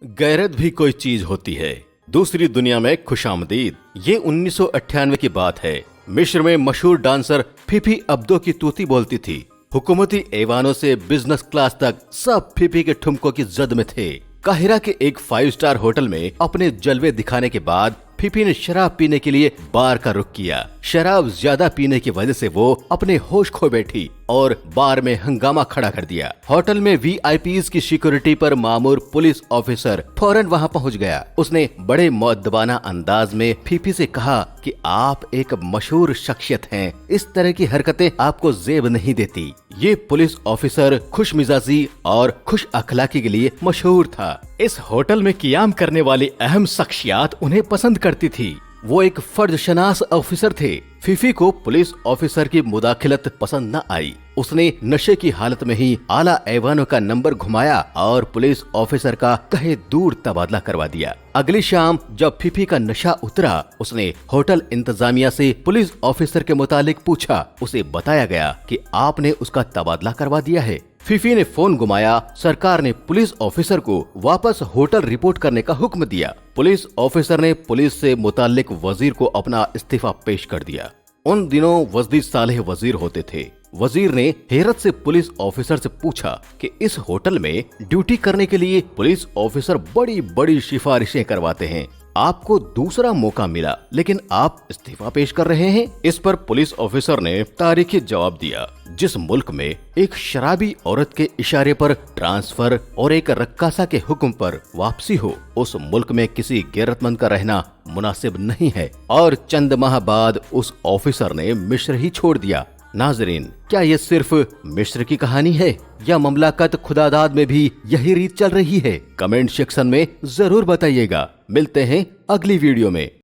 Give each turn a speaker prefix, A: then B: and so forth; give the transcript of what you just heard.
A: गैरत भी कोई चीज होती है। दूसरी दुनिया में खुशामदीद। ये 1998 की बात है। मिस्र में मशहूर डांसर फीफी अब्दो की तूती बोलती थी। हुकूमती ऐवानों से बिजनेस क्लास तक सब फीफी के ठुमकों की जद में थे। काहिरा के एक 5 स्टार होटल में अपने जलवे दिखाने के बाद फीफी ने शराब पीने के लिए बार का रुख किया। शराब ज्यादा पीने की वजह से वो अपने होश खो बैठी और बार में हंगामा खड़ा कर दिया। होटल में वीआईपीज की सिक्योरिटी पर मामूर पुलिस ऑफिसर फौरन वहां पहुंच गया। उसने बड़े मुअद्दबाना अंदाज में फीफी से कहा कि आप एक मशहूर शख्सियत हैं, इस तरह की हरकतें आपको जेब नहीं देती। ये पुलिस ऑफिसर खुश मिजाजी और खुश अखलाकी के लिए मशहूर था। इस होटल में कियाम करने वाली अहम शख्सियत उन्हें पसंद करती थी। वो एक फर्जशनास ऑफिसर थे। फीफी को पुलिस ऑफिसर की मुदाखिलत पसंद न आई। उसने नशे की हालत में ही आला ऐवानों का नंबर घुमाया और पुलिस ऑफिसर का कहे दूर तबादला करवा दिया। अगली शाम जब फीफी का नशा उतरा, उसने होटल इंतजामिया से पुलिस ऑफिसर के मुतालिक पूछा। उसे बताया गया कि आपने उसका तबादला करवा दिया है। फीफी ने फोन घुमाया। सरकार ने पुलिस ऑफिसर को वापस होटल रिपोर्ट करने का हुक्म दिया। पुलिस ऑफिसर ने पुलिस से मुताल्लिक वजीर को अपना इस्तीफा पेश कर दिया। उन दिनों वजदी सालेह वजीर होते थे। वजीर ने हैरत से पुलिस ऑफिसर से पूछा कि इस होटल में ड्यूटी करने के लिए पुलिस ऑफिसर बड़ी बड़ी सिफारिशें करवाते हैं, आपको दूसरा मौका मिला लेकिन आप इस्तीफा पेश कर रहे हैं। इस पर पुलिस ऑफिसर ने तारीखी जवाब दिया, जिस मुल्क में एक शराबी औरत के इशारे पर ट्रांसफर और एक रक्कासा के हुक्म पर वापसी हो, उस मुल्क में किसी गैरतमंद का रहना मुनासिब नहीं है। और चंद माह बाद उस ऑफिसर ने मिस्र ही छोड़ दिया। नाजरीन, क्या ये सिर्फ मिस्र की कहानी है या ममलाकत खुदादाद में भी यही रीत चल रही है? कमेंट सेक्शन में जरूर बताइएगा। मिलते हैं अगली वीडियो में।